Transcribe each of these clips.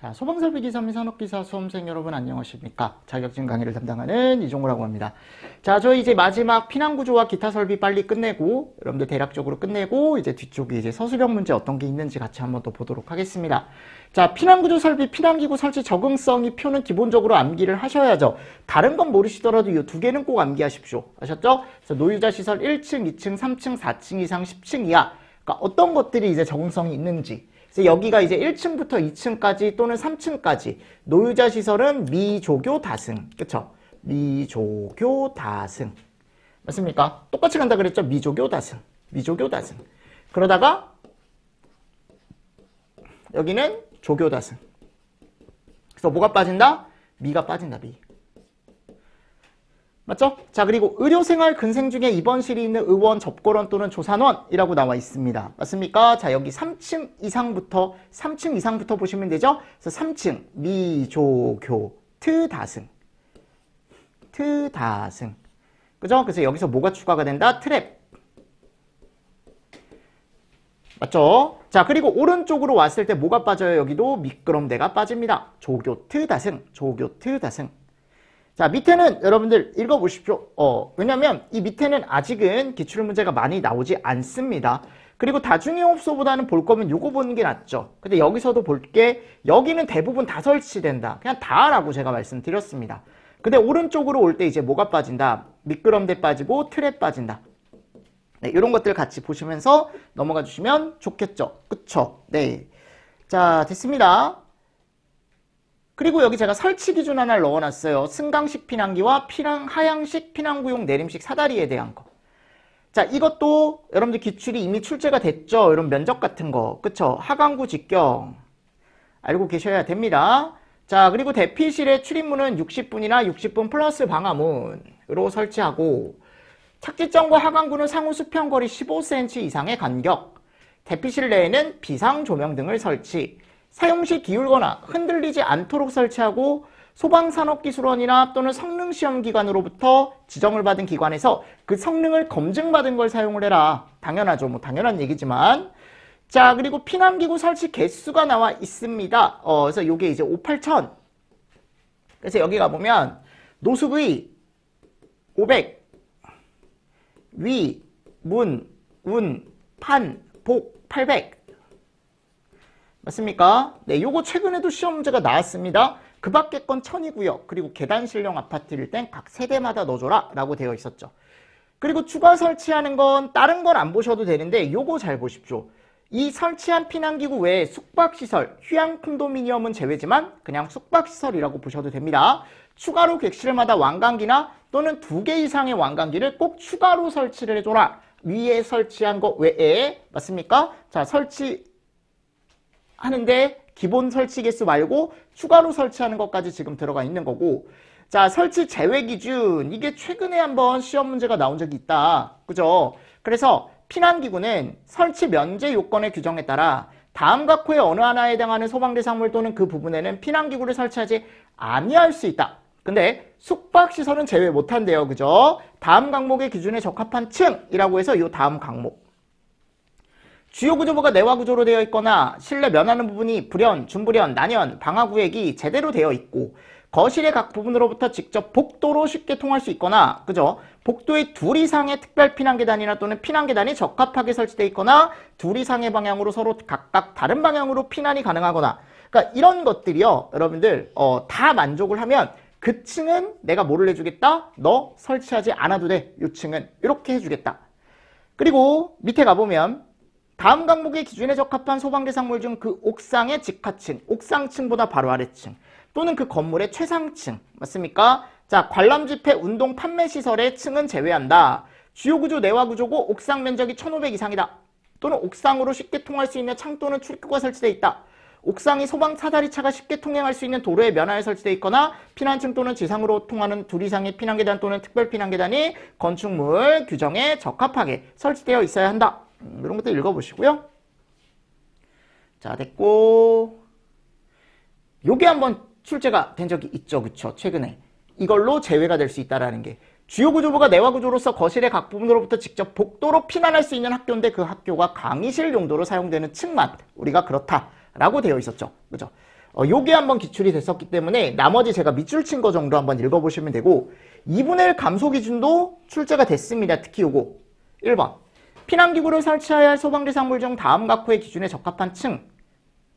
자, 소방설비기사 및 산업기사 수험생 여러분 안녕하십니까? 자격증 강의를 담당하는 이종우라고 합니다. 자, 저희 이제 마지막 피난구조와 기타 설비 빨리 끝내고, 여러분들 대략적으로 끝내고, 이제 뒤쪽에 이제 서술형 문제 어떤 게 있는지 같이 한번 더 보도록 하겠습니다. 자, 피난구조 설비, 피난기구 설치 적응성이 표는 기본적으로 암기를 하셔야죠. 다른 건 모르시더라도 이 두 개는 꼭 암기하십시오. 아셨죠? 그래서 노유자 시설 1층, 2층, 3층, 4층 이상, 10층 이하. 그러니까 어떤 것들이 이제 적응성이 있는지. 그래서 여기가 이제 1층부터 2층까지 또는 3층까지 노유자 시설은 미조교 다승. 그쵸? 미조교 다승. 맞습니까? 똑같이 간다 그랬죠? 미조교 다승. 미조교 다승. 그러다가 여기는 조교 다승. 그래서 뭐가 빠진다? 미가 빠진다. 미. 맞죠? 자, 그리고 의료생활 근생 중에 입원실이 있는 의원, 접고원 또는 조산원이라고 나와 있습니다. 맞습니까? 자, 여기 3층 이상부터 보시면 되죠? 그래서 3층, 미조교, 트다승. 트다승. 그죠? 그래서 여기서 뭐가 추가가 된다? 트랩. 맞죠? 자, 그리고 오른쪽으로 왔을 때 뭐가 빠져요? 여기도 미끄럼대가 빠집니다. 조교, 트다승. 조교, 트다승. 자, 밑에는 여러분들 읽어보십시오. 왜냐면 이 밑에는 아직은 기출문제가 많이 나오지 않습니다. 그리고 다중이용업소보다는 볼 거면 요거 보는 게 낫죠. 근데 여기서도 볼 게 여기는 대부분 다 설치된다. 그냥 다라고 제가 말씀드렸습니다. 근데 오른쪽으로 올 때 이제 뭐가 빠진다? 미끄럼대 빠지고 트랩 빠진다. 네, 이런 것들 같이 보시면서 넘어가 주시면 좋겠죠. 그쵸? 네. 자, 됐습니다. 그리고 여기 제가 설치 기준 하나를 넣어놨어요. 승강식 피난기와 하향식 피난구용 내림식 사다리에 대한 거. 자, 이것도 여러분들 기출이 이미 출제가 됐죠. 이런 면적 같은 거. 그쵸? 하강구 직경. 알고 계셔야 됩니다. 자, 그리고 대피실의 출입문은 60분이나 60분 플러스 방화문으로 설치하고, 착지점과 하강구는 상호 수평거리 15cm 이상의 간격. 대피실 내에는 비상 조명 등을 설치. 사용시 기울거나 흔들리지 않도록 설치하고 소방산업기술원이나 또는 성능시험기관으로부터 지정을 받은 기관에서 그 성능을 검증받은 걸 사용을 해라. 당연하죠. 뭐 당연한 얘기지만. 자, 그리고 피난기구 설치 개수가 나와 있습니다. 그래서 요게 이제 5,8,000. 그래서 여기 가보면 노숙의 500, 위, 문, 운, 판, 복 800. 맞습니까? 네, 요거 최근에도 시험 문제가 나왔습니다. 그 밖에 건 1000이고요. 그리고 계단실형 아파트일 땐 각 세대마다 넣어줘라 라고 되어 있었죠. 그리고 추가 설치하는 건 다른 건 안 보셔도 되는데 요거 잘 보십시오. 이 설치한 피난기구 외에 숙박시설, 휴양 콘도미니엄은 제외지만 그냥 숙박시설이라고 보셔도 됩니다. 추가로 객실마다 왕관기나 또는 2개 이상의 왕관기를 꼭 추가로 설치를 해줘라. 위에 설치한 거 외에 맞습니까? 자, 하는데 기본 설치 개수 말고 추가로 설치하는 것까지 지금 들어가 있는 거고, 자, 설치 제외 기준, 이게 최근에 한번 시험 문제가 나온 적이 있다. 그죠? 그래서 피난기구는 설치 면제 요건의 규정에 따라 다음 각호의 어느 하나에 해당하는 소방대상물 또는 그 부분에는 피난기구를 설치하지 아니할 수 있다. 근데 숙박시설은 제외 못한대요. 그죠? 다음 강목의 기준에 적합한 층이라고 해서 이 다음 강목. 주요 구조부가 내화 구조로 되어 있거나 실내 면하는 부분이 불연, 준불연, 난연, 방화구획이 제대로 되어 있고 거실의 각 부분으로부터 직접 복도로 쉽게 통할 수 있거나, 그죠? 복도에 2 이상의 특별 피난계단이나 또는 피난계단이 적합하게 설치되어 있거나 2 이상의 방향으로 서로 각각 다른 방향으로 피난이 가능하거나, 그러니까 이런 것들이요, 여러분들 다 만족을 하면 그 층은 내가 뭐를 해주겠다? 너 설치하지 않아도 돼. 이 층은 이렇게 해주겠다. 그리고 밑에 가보면 다음 강목의 기준에 적합한 소방대상물 중 그 옥상의 직하층, 옥상층보다 바로 아래층 또는 그 건물의 최상층, 맞습니까? 자, 관람 집회, 운동, 판매 시설의 층은 제외한다. 주요 구조 내화 구조고 옥상 면적이 1,500 이상이다. 또는 옥상으로 쉽게 통할 수 있는 창 또는 출입구가 설치되어 있다. 옥상이 소방 사다리차가 쉽게 통행할 수 있는 도로의 면화에 설치되어 있거나 피난층 또는 지상으로 통하는 2 이상의 피난계단 또는 특별 피난계단이 건축물 규정에 적합하게 설치되어 있어야 한다. 이런 것도 읽어보시고요. 자, 됐고, 요게 한번 출제가 된 적이 있죠. 그쵸? 최근에. 이걸로 제외가 될 수 있다라는 게. 주요 구조부가 내화 구조로서 거실의 각 부분으로부터 직접 복도로 피난할 수 있는 학교인데 그 학교가 강의실 용도로 사용되는 층만 우리가 그렇다라고 되어 있었죠. 그죠? 요게 한번 기출이 됐었기 때문에 나머지 제가 밑줄 친 거 정도 한번 읽어보시면 되고 2분의 1 감소 기준도 출제가 됐습니다. 특히 요거 1번 피난기구를 설치해야 할 소방대상물 중 다음 각호의 기준에 적합한 층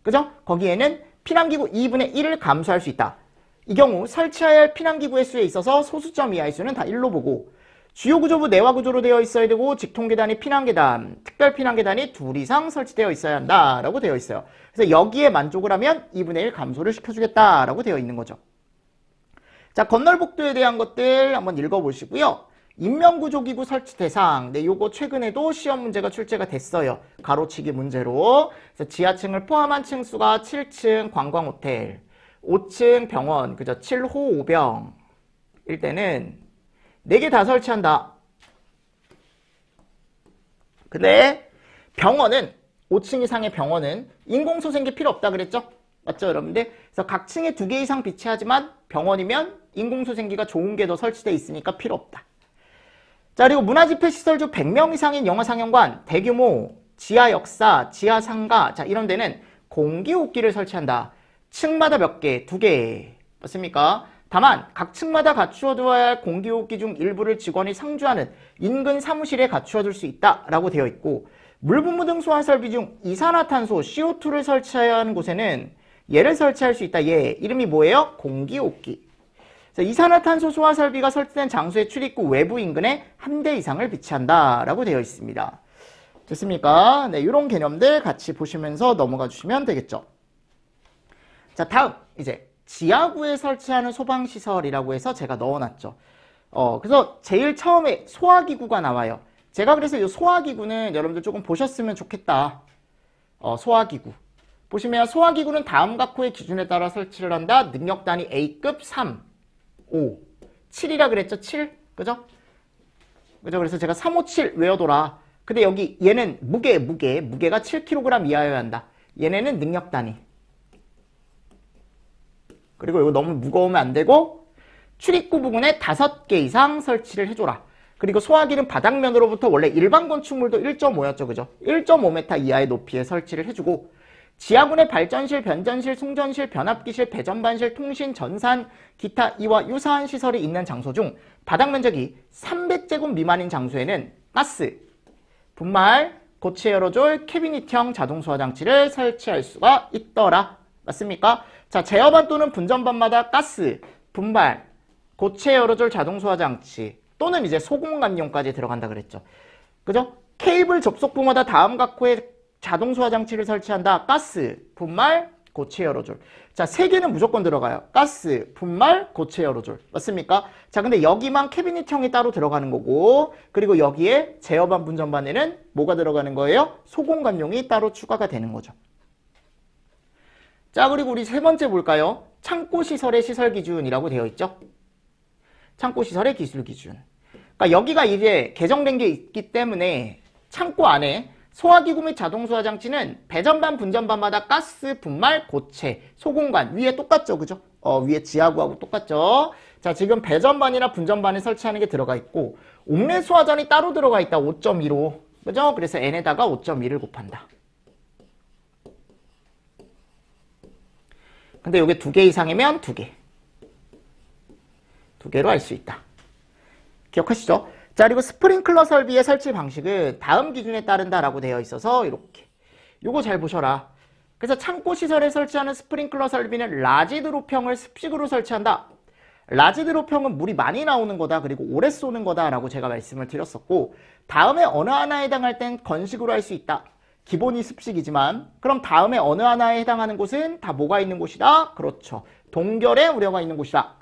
그죠? 거기에는 피난기구 2분의 1을 감소할 수 있다. 이 경우 설치해야 할 피난기구의 수에 있어서 소수점 이하의 수는 다 1로 보고 주요 구조부 내화 구조로 되어 있어야 되고 직통계단이 피난계단, 특별 피난계단이 2 이상 설치되어 있어야 한다라고 되어 있어요. 그래서 여기에 만족을 하면 2분의 1 감소를 시켜주겠다라고 되어 있는 거죠. 자, 건널복도에 대한 것들 한번 읽어보시고요. 인명구조기구 설치 대상, 네, 요거 최근에도 시험 문제가 출제가 됐어요. 가로치기 문제로. 그래서 지하층을 포함한 층수가 7층 관광호텔, 5층 병원, 그죠? 7호 5병. 일 때는 4개 다 설치한다. 근데 병원은 5층 이상의 병원은 인공소생기 필요 없다 그랬죠? 맞죠, 여러분들? 그래서 각 층에 2개 이상 비치하지만 병원이면 인공소생기가 좋은 게 더 설치되어 있으니까 필요 없다. 자, 그리고 문화집회시설주 100명 이상인 영화상영관, 대규모, 지하역사, 지하상가, 자, 이런 데는 공기호흡기를 설치한다. 층마다 몇 개? 2개. 맞습니까? 다만 각 층마다 갖추어두어야 할 공기호흡기 중 일부를 직원이 상주하는 인근 사무실에 갖추어둘 수 있다라고 되어 있고 물분무 등 소화설비 중 이산화탄소 CO2를 설치해야 하는 곳에는 얘를 설치할 수 있다. 얘 이름이 뭐예요? 공기호흡기. 이산화탄소 소화설비가 설치된 장소의 출입구 외부 인근에 1대 이상을 비치한다라고 되어 있습니다. 됐습니까? 네, 이런 개념들 같이 보시면서 넘어가 주시면 되겠죠. 자, 다음 이제 지하구에 설치하는 소방시설이라고 해서 제가 넣어놨죠. 그래서 제일 처음에 소화기구가 나와요. 제가 그래서 이 소화기구는 여러분들 조금 보셨으면 좋겠다. 소화기구. 보시면 소화기구는 다음 각호의 기준에 따라 설치를 한다. 능력단위 A급 3, 5, 7이라 그랬죠? 7. 그죠? 그죠? 그래서 제가 357 외워둬라. 근데 여기 얘는 무게가 7kg 이하여야 한다. 얘네는 능력단위. 그리고 이거 너무 무거우면 안 되고 출입구 부분에 5개 이상 설치를 해줘라. 그리고 소화기는 바닥면으로부터 원래 일반 건축물도 1.5였죠. 그죠? 1.5m 이하의 높이에 설치를 해주고 지하군의 발전실, 변전실, 송전실, 변압기실, 배전반실, 통신, 전산, 기타 이와 유사한 시설이 있는 장소 중 바닥 면적이 300제곱 미만인 장소에는 가스, 분말, 고체 에어로졸, 캐비닛형 자동 소화장치를 설치할 수가 있더라. 맞습니까? 자, 제어반 또는 분전반마다 가스, 분말, 고체 에어로졸 자동 소화장치 또는 이제 소공감용까지 들어간다 그랬죠. 그죠? 케이블 접속부마다 다음 각호에 자동 소화장치를 설치한다. 가스, 분말, 고체 에어로졸. 자, 3개는 무조건 들어가요. 가스, 분말, 고체 에어로졸. 맞습니까? 자, 근데 여기만 캐비닛형이 따로 들어가는 거고 그리고 여기에 제어반 분전반에는 뭐가 들어가는 거예요? 소공감용이 따로 추가가 되는 거죠. 자, 그리고 우리 세 번째 볼까요? 창고시설의 시설기준이라고 되어 있죠. 창고시설의 기술기준. 그러니까 여기가 이제 개정된 게 있기 때문에 창고 안에 소화기구 및 자동소화장치는 배전반, 분전반마다 가스, 분말, 고체, 소공간 위에 똑같죠. 그죠? 위에 지하구하고 똑같죠. 자, 지금 배전반이나 분전반에 설치하는 게 들어가 있고 옥내 소화전이 따로 들어가 있다. 5.2로. 그죠? 그래서 n에다가 5.2를 곱한다. 근데 이게 2개 이상이면 2개. 2개로 할 수 있다. 기억하시죠? 자, 그리고 스프링클러 설비의 설치 방식은 다음 기준에 따른다라고 되어 있어서 이렇게. 요거 잘 보셔라. 그래서 창고 시설에 설치하는 스프링클러 설비는 라지드롭형을 습식으로 설치한다. 라지드롭형은 물이 많이 나오는 거다. 그리고 오래 쏘는 거다라고 제가 말씀을 드렸었고 다음에 어느 하나에 해당할 땐 건식으로 할 수 있다. 기본이 습식이지만 그럼 다음에 어느 하나에 해당하는 곳은 다 뭐가 있는 곳이다? 그렇죠. 동결의 우려가 있는 곳이다.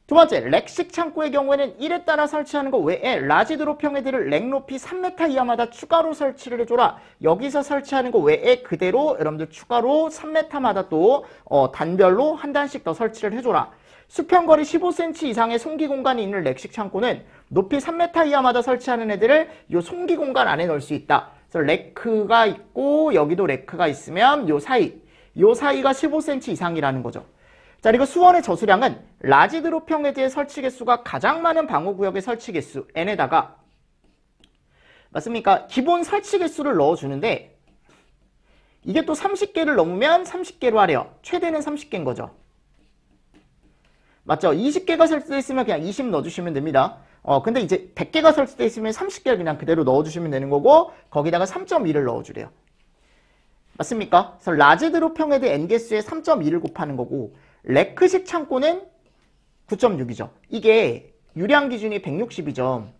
두 번째, 렉식 창고의 경우에는 1에 따라 설치하는 것 외에 라지드롭형 애들을 렉 높이 3m 이하마다 추가로 설치를 해줘라. 여기서 설치하는 것 외에 그대로 여러분들 추가로 3m마다 또 단별로 한 단씩 더 설치를 해줘라. 수평거리 15cm 이상의 송기 공간이 있는 렉식 창고는 높이 3m 이하마다 설치하는 애들을 이 송기 공간 안에 넣을 수 있다. 그래서 레크가 있고 여기도 레크가 있으면 요 사이가 15cm 이상이라는 거죠. 자, 그리고 수원의 저수량은 라지드롭형 헤드의 설치 개수가 가장 많은 방호구역의 설치 개수 n에다가 맞습니까? 기본 설치 개수를 넣어주는데 이게 또 30개를 넘으면 30개로 하래요. 최대는 30개인 거죠. 맞죠? 20개가 설치되어 있으면 그냥 20 넣어주시면 됩니다. 근데 이제 100개가 설치되어 있으면 30개를 그냥 그대로 넣어주시면 되는 거고 거기다가 3.2를 넣어주래요. 맞습니까? 그래서 라지 드롭형 헤드 N개수에 3.2를 곱하는 거고 레크식 창고는 9.6이죠. 이게 유량 기준이 160이죠.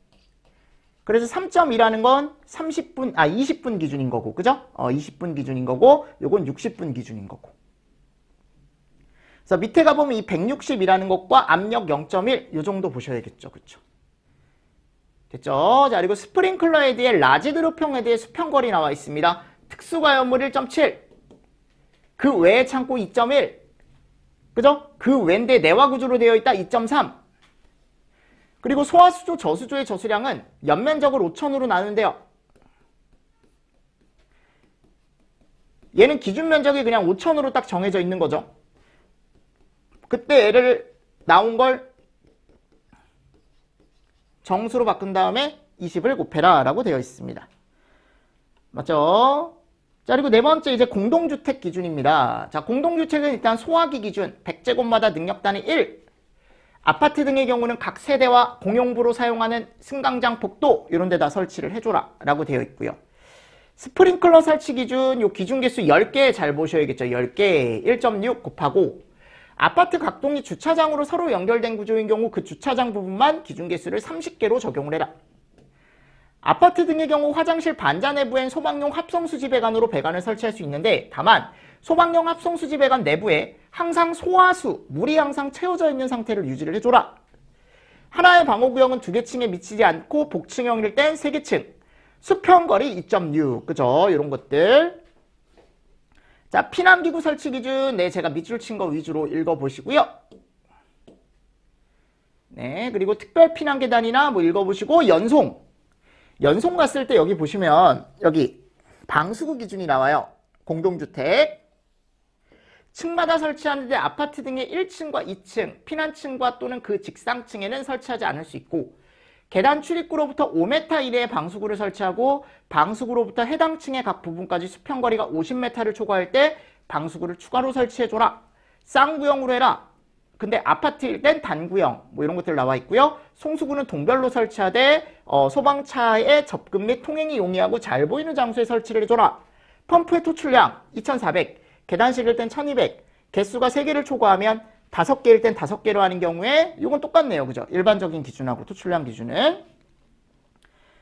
그래서 3.2라는 건 20분 기준인 거고, 그죠? 20분 기준인 거고, 요건 60분 기준인 거고. 그래서 밑에 가보면 이 160이라는 것과 압력 0.1, 요 정도 보셔야겠죠. 그쵸? 됐죠? 자, 그리고 스프링클러 헤드에 라지 드롭형 헤드에 수평거리 나와 있습니다. 특수가연물 1.7, 그 외에 창고 2.1, 그죠? 그 외인데 내화 구조로 되어 있다 2.3. 그리고 소화수조, 저수조의 저수량은 연면적을 5,000으로 나누는데요. 얘는 기준 면적이 그냥 5,000으로 딱 정해져 있는 거죠. 그때 얘를 나온 걸 정수로 바꾼 다음에 20을 곱해라 라고 되어 있습니다. 맞죠? 자, 그리고 네 번째 이제 공동주택 기준입니다. 자, 공동주택은 일단 소화기 기준 100제곱마다 능력단위 1. 아파트 등의 경우는 각 세대와 공용부로 사용하는 승강장 복도 이런 데다 설치를 해줘라 라고 되어 있고요. 스프링클러 설치 기준 요 기준 개수 10개 잘 보셔야겠죠. 10개 1.6 곱하고 아파트 각 동이 주차장으로 서로 연결된 구조인 경우 그 주차장 부분만 기준 개수를 30개로 적용을 해라. 아파트 등의 경우 화장실 반자 내부엔 소방용 합성수지 배관으로 배관을 설치할 수 있는데 다만 소방용 합성수지 배관 내부에 항상 소화수, 물이 항상 채워져 있는 상태를 유지를 해줘라. 하나의 방호구역은 2개 층에 미치지 않고 복층형일 땐 3개 층. 수평거리 2.6. 그죠? 이런 것들. 자, 피난기구 설치 기준. 네, 제가 밑줄 친 거 위주로 읽어보시고요. 네, 그리고 특별 피난 계단이나 뭐 읽어보시고 연송. 연송 갔을 때 여기 보시면 여기 방수구 기준이 나와요. 공동주택. 층마다 설치하는데 아파트 등의 1층과 2층, 피난층과 또는 그 직상층에는 설치하지 않을 수 있고 계단 출입구로부터 5m 이내에 방수구를 설치하고 방수구로부터 해당 층의 각 부분까지 수평거리가 50m를 초과할 때 방수구를 추가로 설치해줘라. 쌍구형으로 해라. 근데 아파트일 땐 단구형 뭐 이런 것들 나와 있고요. 송수구는 동별로 설치하되 소방차의 접근 및 통행이 용이하고 잘 보이는 장소에 설치를 해줘라. 펌프의 토출량 2400, 계단식일 땐 1200, 개수가 3개를 초과하면 5개일 땐 5개로 하는 경우에 이건 똑같네요. 그죠? 일반적인 기준하고 토출량 기준은.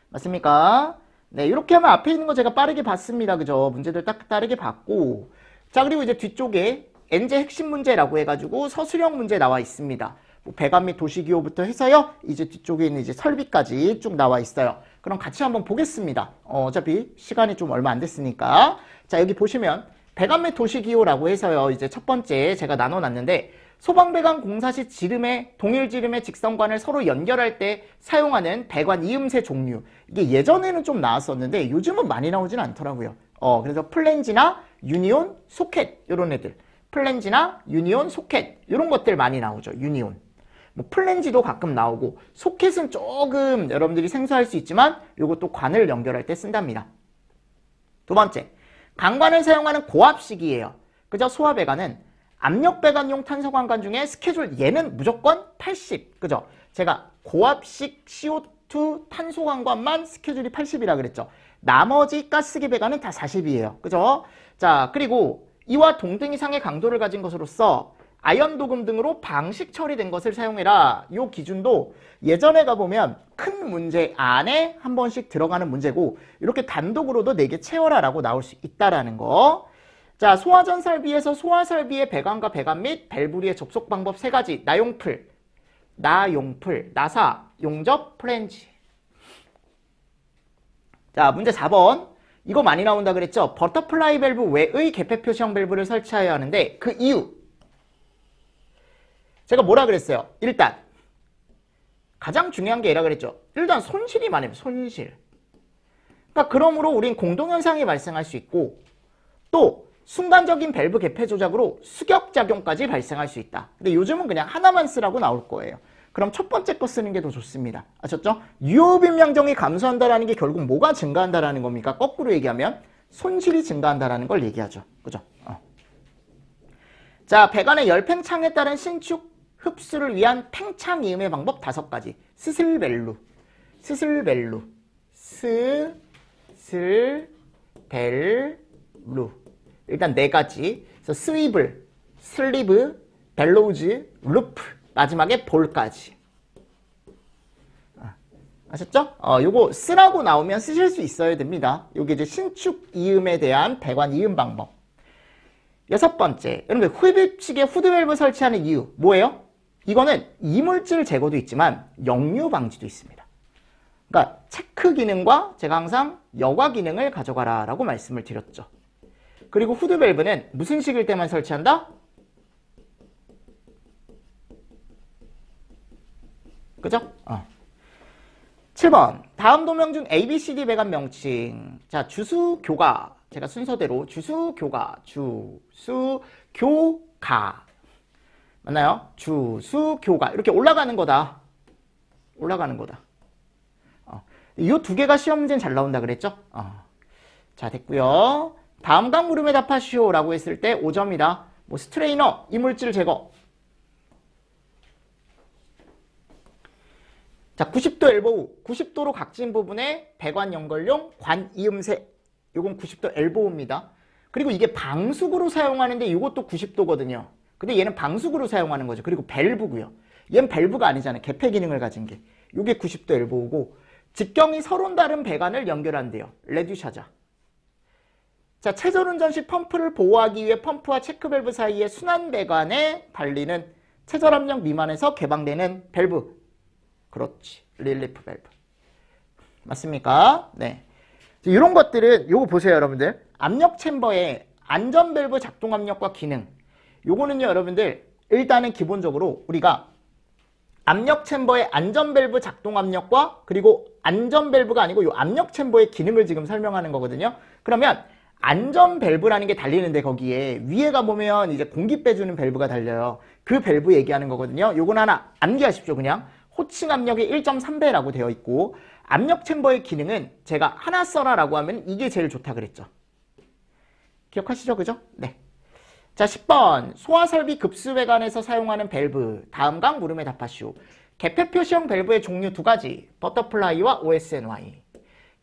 맞습니까? 네, 이렇게 하면 앞에 있는 거 제가 빠르게 봤습니다. 그죠? 문제들 딱 빠르게 봤고. 자, 그리고 이제 뒤쪽에 엔제 핵심 문제라고 해가지고 서술형 문제 나와 있습니다. 뭐 배관 및 도시기호부터 해서요. 이제 뒤쪽에 있는 이제 설비까지 쭉 나와 있어요. 그럼 같이 한번 보겠습니다. 어차피 시간이 좀 얼마 안 됐으니까. 자, 여기 보시면 배관 및 도시기호라고 해서요. 이제 첫 번째 제가 나눠놨는데 소방배관 공사 시 지름의 동일 지름의 직선관을 서로 연결할 때 사용하는 배관 이음새 종류. 이게 예전에는 좀 나왔었는데 요즘은 많이 나오진 않더라고요. 그래서 플랜지나 유니온, 소켓 이런 애들. 플랜지나 유니온, 소켓 이런 것들 많이 나오죠. 유니온. 뭐 플랜지도 가끔 나오고 소켓은 조금 여러분들이 생소할 수 있지만 이것도 관을 연결할 때 쓴답니다. 두 번째, 강관을 사용하는 고압식이에요. 그죠? 소화배관은 압력배관용 탄소관관 중에 스케줄 얘는 무조건 80. 그죠? 제가 고압식 CO2 탄소관관만 스케줄이 80이라 그랬죠. 나머지 가스기 배관은 다 40이에요. 그죠? 자, 그리고 이와 동등 이상의 강도를 가진 것으로서 아연 도금 등으로 방식 처리된 것을 사용해라. 이 기준도 예전에 가보면 큰 문제 안에 한 번씩 들어가는 문제고 이렇게 단독으로도 4개 채워라 라고 나올 수 있다라는 거. 자, 소화전 설비에서 소화설비의 배관과 배관 및 밸브리의 접속 방법 3가지. 나용풀, 나사, 용접, 플랜지. 자, 문제 4번. 이거 많이 나온다 그랬죠? 버터플라이 밸브 외의 개폐 표시형 밸브를 설치해야 하는데 그 이유. 제가 뭐라 그랬어요? 일단 가장 중요한 게 얘라 그랬죠. 일단 손실이 많아요. 손실. 그러니까 그러므로 우린 공동현상이 발생할 수 있고 또 순간적인 밸브 개폐 조작으로 수격작용까지 발생할 수 있다. 근데 요즘은 그냥 하나만 쓰라고 나올 거예요. 그럼 첫 번째 거 쓰는 게 더 좋습니다. 아셨죠? 유효빈 명정이 감소한다라는 게 결국 뭐가 증가한다라는 겁니까? 거꾸로 얘기하면 손실이 증가한다라는 걸 얘기하죠. 그죠? 자, 배관의 열팽창에 따른 신축 흡수를 위한 팽창 이음의 방법 5가지. 스슬벨루, 스슬벨루, 스슬벨루. 일단 4가지. 그래서 스위블, 슬리브, 벨로우즈, 루프, 마지막에 볼까지. 아셨죠? 요거 쓰라고 나오면 쓰실 수 있어야 됩니다. 요게 이제 신축 이음에 대한 배관 이음 방법. 6번째, 여러분들 흡입식에 후드밸브 설치하는 이유 뭐예요? 이거는 이물질 제거도 있지만 역류 방지도 있습니다. 그러니까 체크 기능과 제가 항상 여과 기능을 가져가라 라고 말씀을 드렸죠. 그리고 후드밸브는 무슨 식일 때만 설치한다? 그죠? 7번, 다음 도명 중 ABCD 배관 명칭. 자, 주수교가. 제가 순서대로 주수교가, 주수교가. 맞나요? 주수교가. 이렇게 올라가는 거다. 올라가는 거다. 이 2개가 시험 문제는 잘 나온다 그랬죠? 자, 됐고요. 다음 강 물음에 답하시오 라고 했을 때 5점이다. 뭐 스트레이너, 이물질 제거. 자, 90도 엘보우. 90도로 각진 부분에 배관 연결용 관이음새. 요건 90도 엘보우입니다. 그리고 이게 방수구로 사용하는데 이것도 90도거든요. 근데 얘는 방수구로 사용하는 거죠. 그리고 밸브고요. 얘는 밸브가 아니잖아요. 개폐 기능을 가진 게. 요게 90도 엘보우고 직경이 서로 다른 배관을 연결한대요. 레듀샤자. 자, 최절운전 시 펌프를 보호하기 위해 펌프와 체크밸브 사이에 순환 배관에 달리는 최절 압력 미만에서 개방되는 밸브. 그렇지. 릴리프 밸브. 맞습니까? 네. 이런 것들은 요거 보세요, 여러분들. 압력 챔버의 안전 밸브 작동 압력과 기능. 요거는요, 여러분들. 일단은 기본적으로 우리가 압력 챔버의 안전 밸브 작동 압력과 그리고 안전 밸브가 아니고 요 압력 챔버의 기능을 지금 설명하는 거거든요. 그러면 안전 밸브라는 게 달리는데 거기에 위에가 보면 이제 공기 빼주는 밸브가 달려요. 그 밸브 얘기하는 거거든요. 요건 하나 암기하십시오, 그냥. 호칭 압력이 1.3배라고 되어 있고 압력 챔버의 기능은 제가 하나 써라라고 하면 이게 제일 좋다 그랬죠. 기억하시죠? 그죠? 네. 자, 10번. 소화설비 급수배관에서 사용하는 밸브. 다음 강 물음에 답하시오. 개폐 표시형 밸브의 종류 2가지. 버터플라이와 OSNY.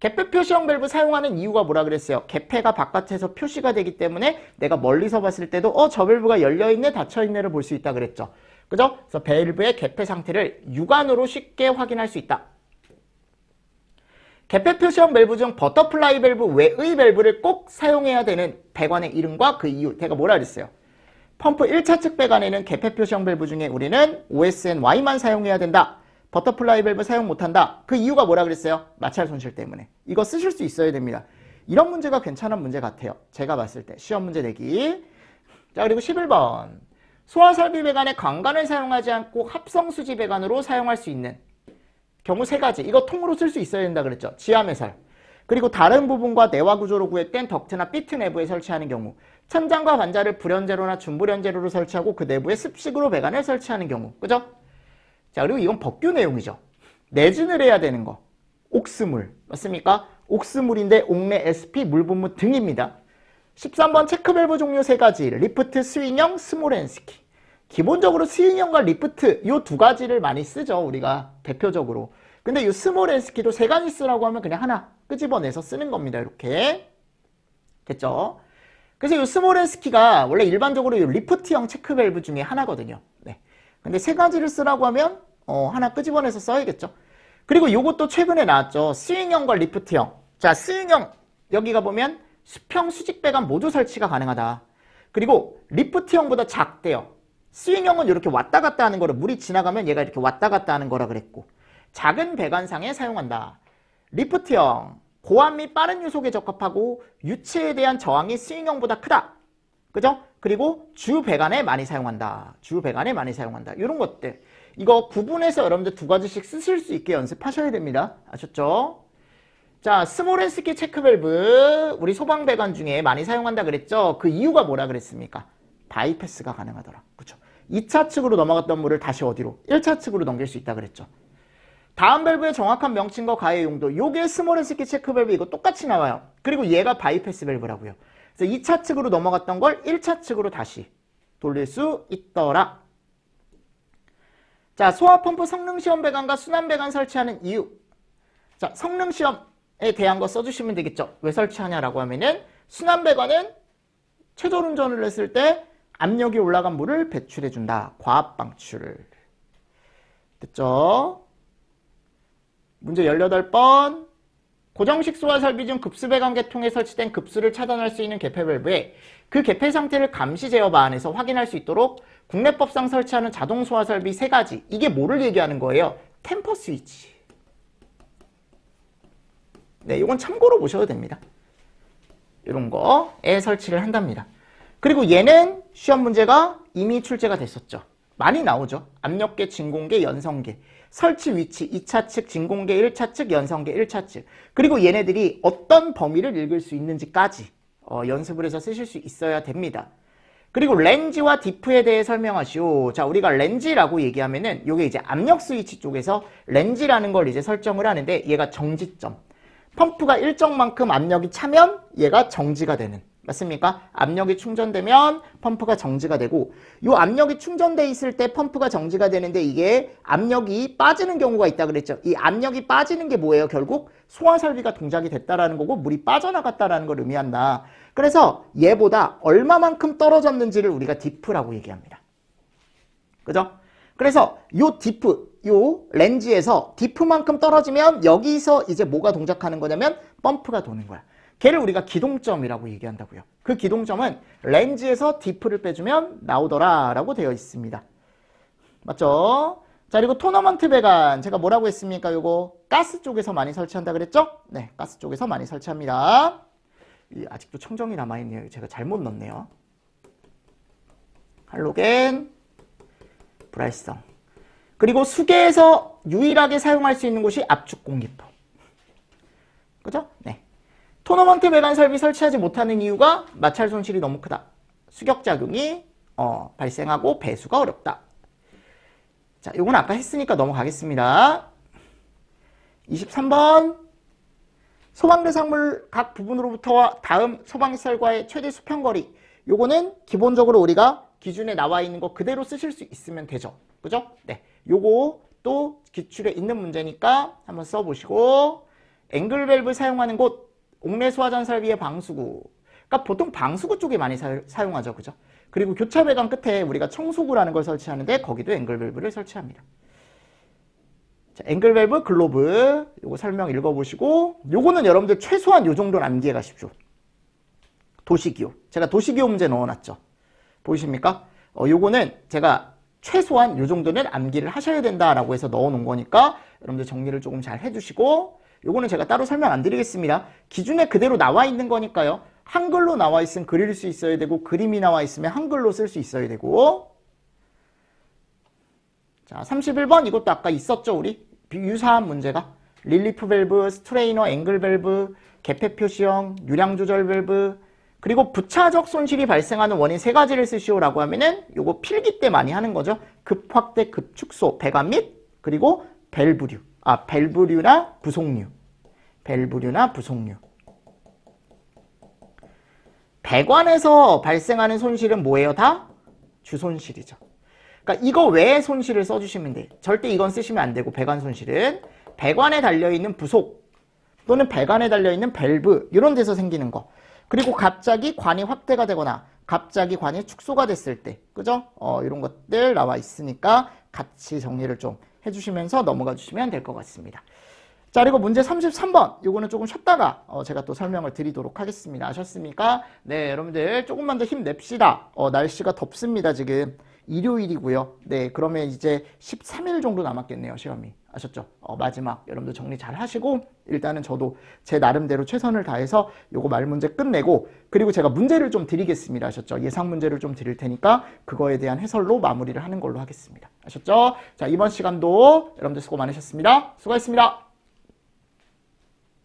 개폐 표시형 밸브 사용하는 이유가 뭐라 그랬어요? 개폐가 바깥에서 표시가 되기 때문에 내가 멀리서 봤을 때도 저 밸브가 열려있네 닫혀있네를 볼 수 있다 그랬죠. 그죠? 그래서 밸브의 개폐 상태를 육안으로 쉽게 확인할 수 있다. 개폐 표시형 밸브 중 버터플라이 밸브 외의 밸브를 꼭 사용해야 되는 배관의 이름과 그 이유. 제가 뭐라 그랬어요? 펌프 1차 측 배관에는 개폐 표시형 밸브 중에 우리는 OSNY만 사용해야 된다. 버터플라이 밸브 사용 못한다. 그 이유가 뭐라 그랬어요? 마찰 손실 때문에. 이거 쓰실 수 있어야 됩니다. 이런 문제가 괜찮은 문제 같아요. 제가 봤을 때. 시험 문제 내기. 자, 그리고 11번. 소화설비 배관에 관관을 사용하지 않고 합성수지 배관으로 사용할 수 있는 경우 3가지. 이거 통으로 쓸 수 있어야 된다 그랬죠. 지하매설. 그리고 다른 부분과 내화 구조로 구획된 덕트나 비트 내부에 설치하는 경우. 천장과 관자를 불연재로나 준불연재로로 설치하고 그 내부에 습식으로 배관을 설치하는 경우. 그죠? 자, 그리고 이건 법규 내용이죠. 내진을 해야 되는 거. 옥스물. 맞습니까? 옥스물인데 옥내, SP, 물분무 등입니다. 13번 체크밸브 종류 3가지. 리프트, 스윙형, 스몰앤스키. 기본적으로 스윙형과 리프트 이 2가지를 많이 쓰죠. 우리가 대표적으로. 근데 이 스몰앤스키도 3가지 쓰라고 하면 그냥 하나 끄집어내서 쓰는 겁니다. 이렇게. 됐죠? 그래서 이 스몰앤스키가 원래 일반적으로 이 리프트형 체크밸브 중에 하나거든요. 네. 근데 3가지를 쓰라고 하면 하나 끄집어내서 써야겠죠. 그리고 이것도 최근에 나왔죠. 스윙형과 리프트형. 자, 스윙형 여기가 보면 수평 수직 배관 모두 설치가 가능하다. 그리고 리프트형보다 작대요. 스윙형은 이렇게 왔다 갔다 하는 거를 물이 지나가면 얘가 이렇게 왔다 갔다 하는 거라 그랬고 작은 배관상에 사용한다. 리프트형 고압 및 빠른 유속에 적합하고 유체에 대한 저항이 스윙형보다 크다. 그죠? 그리고 주 배관에 많이 사용한다. 주 배관에 많이 사용한다. 이런 것들. 이거 구분해서 여러분들 2가지씩 쓰실 수 있게 연습하셔야 됩니다. 아셨죠? 자, 스몰앤스키 체크밸브 우리 소방 배관 중에 많이 사용한다 그랬죠? 그 이유가 뭐라 그랬습니까? 바이패스가 가능하더라. 그렇죠? 2차 측으로 넘어갔던 물을 다시 어디로? 1차 측으로 넘길 수 있다 그랬죠. 다음 밸브의 정확한 명칭과 가해 용도. 요게 스몰 SK 체크 밸브 이거 똑같이 나와요. 그리고 얘가 바이패스 밸브라고요. 그래서 2차 측으로 넘어갔던 걸 1차 측으로 다시 돌릴 수 있더라. 자, 소화펌프 성능시험 배관과 순환배관 설치하는 이유. 자, 성능시험에 대한 거 써주시면 되겠죠. 왜 설치하냐라고 하면은 순환배관은 최저운전을 했을 때 압력이 올라간 물을 배출해준다. 과압 방출을. 됐죠? 문제 18번. 고정식 소화 설비 중 급수배관 계통에 설치된 급수를 차단할 수 있는 개폐 밸브에 그 개폐 상태를 감시 제어 바안에서 확인할 수 있도록 국내법상 설치하는 자동 소화 설비 3가지. 이게 뭐를 얘기하는 거예요? 템퍼 스위치. 네, 이건 참고로 보셔도 됩니다. 이런 거에 설치를 한답니다. 그리고 얘는 시험 문제가 이미 출제가 됐었죠. 많이 나오죠. 압력계, 진공계, 연성계. 설치 위치 2차 측, 진공계 1차 측, 연성계 1차 측. 그리고 얘네들이 어떤 범위를 읽을 수 있는지까지 연습을 해서 쓰실 수 있어야 됩니다. 그리고 렌지와 디프에 대해 설명하시오. 자, 우리가 렌지라고 얘기하면은 요게 이제 압력 스위치 쪽에서 렌지라는 걸 이제 설정을 하는데 얘가 정지점. 펌프가 일정만큼 압력이 차면 얘가 정지가 되는. 맞습니까? 압력이 충전되면 펌프가 정지가 되고 이 압력이 충전돼 있을 때 펌프가 정지가 되는데 이게 압력이 빠지는 경우가 있다 그랬죠. 이 압력이 빠지는 게 뭐예요? 결국 소화설비가 동작이 됐다라는 거고 물이 빠져나갔다라는 걸 의미한다. 그래서 얘보다 얼마만큼 떨어졌는지를 우리가 디프라고 얘기합니다. 그죠? 그래서 요 디프, 요 렌지에서 디프만큼 떨어지면 여기서 이제 뭐가 동작하는 거냐면 펌프가 도는 거야. 걔를 우리가 기동점이라고 얘기한다고요. 그 기동점은 렌즈에서 디프를 빼주면 나오더라 라고 되어 있습니다. 맞죠? 자, 그리고 토너먼트 배관. 제가 뭐라고 했습니까? 요거 가스 쪽에서 많이 설치한다 그랬죠? 네, 가스 쪽에서 많이 설치합니다. 아직도 청정이 남아있네요. 제가 잘못 넣었네요. 할로겐, 불활성. 그리고 수계에서 유일하게 사용할 수 있는 곳이 압축 공기포. 그죠? 네. 토너먼트 배관 설비 설치하지 못하는 이유가 마찰 손실이 너무 크다. 수격작용이 발생하고 배수가 어렵다. 자, 요건 아까 했으니까 넘어가겠습니다. 23번. 소방대상물 각 부분으로부터 다음 소방시설과의 최대 수평거리. 요거는 기본적으로 우리가 기준에 나와 있는 거 그대로 쓰실 수 있으면 되죠. 그죠? 네. 요거 또 기출에 있는 문제니까 한번 써보시고. 앵글 밸브 사용하는 곳. 옥내 소화전 설비의 방수구. 그러니까 보통 방수구 쪽에 많이 사용하죠. 그죠? 그리고 교차 배관 끝에 우리가 청소구라는 걸 설치하는데 거기도 앵글 밸브를 설치합니다. 자, 앵글 밸브 글로브. 요거 설명 읽어보시고 요거는 여러분들 최소한 요 정도는 암기해 가십시오. 도시기호. 제가 도시기호 문제 넣어놨죠. 보이십니까? 요거는 제가 최소한 요 정도는 암기를 하셔야 된다라고 해서 넣어놓은 거니까 여러분들 정리를 조금 잘 해주시고 요거는 제가 따로 설명 안 드리겠습니다. 기준에 그대로 나와 있는 거니까요. 한글로 나와 있으면 그릴 수 있어야 되고 그림이 나와 있으면 한글로 쓸 수 있어야 되고. 자, 31번 이것도 아까 있었죠. 우리 유사한 문제가. 릴리프 밸브, 스트레이너, 앵글 밸브, 개폐 표시형, 유량 조절 밸브. 그리고 부차적 손실이 발생하는 원인 3가지를 쓰시오라고 하면은 요거 필기 때 많이 하는 거죠. 급확대, 급축소, 배관 및 그리고 밸브류. 밸브류나 부속류. 밸브류나 부속류. 배관에서 발생하는 손실은 뭐예요? 다 주손실이죠. 그러니까 이거 외에 손실을 써주시면 돼요. 절대 이건 쓰시면 안 되고 배관 손실은 배관에 달려있는 부속 또는 배관에 달려있는 밸브 이런 데서 생기는 거. 그리고 갑자기 관이 확대가 되거나 갑자기 관이 축소가 됐을 때 그죠? 이런 것들 나와 있으니까 같이 정리를 좀 해주시면서 넘어가 주시면 될 것 같습니다. 자, 그리고 문제 33번. 요거는 조금 쉬었다가 제가 또 설명을 드리도록 하겠습니다. 아셨습니까? 네, 여러분들 조금만 더 힘냅시다. 날씨가 덥습니다, 지금. 일요일이고요. 네, 그러면 이제 13일 정도 남았겠네요, 시험이. 아셨죠? 마지막 여러분들 정리 잘 하시고 일단은 저도 제 나름대로 최선을 다해서 요거 말 문제 끝내고 그리고 제가 문제를 좀 드리겠습니다. 아셨죠? 예상 문제를 좀 드릴 테니까 그거에 대한 해설로 마무리를 하는 걸로 하겠습니다. 아셨죠? 자, 이번 시간도 여러분들 수고 많으셨습니다. 수고하셨습니다.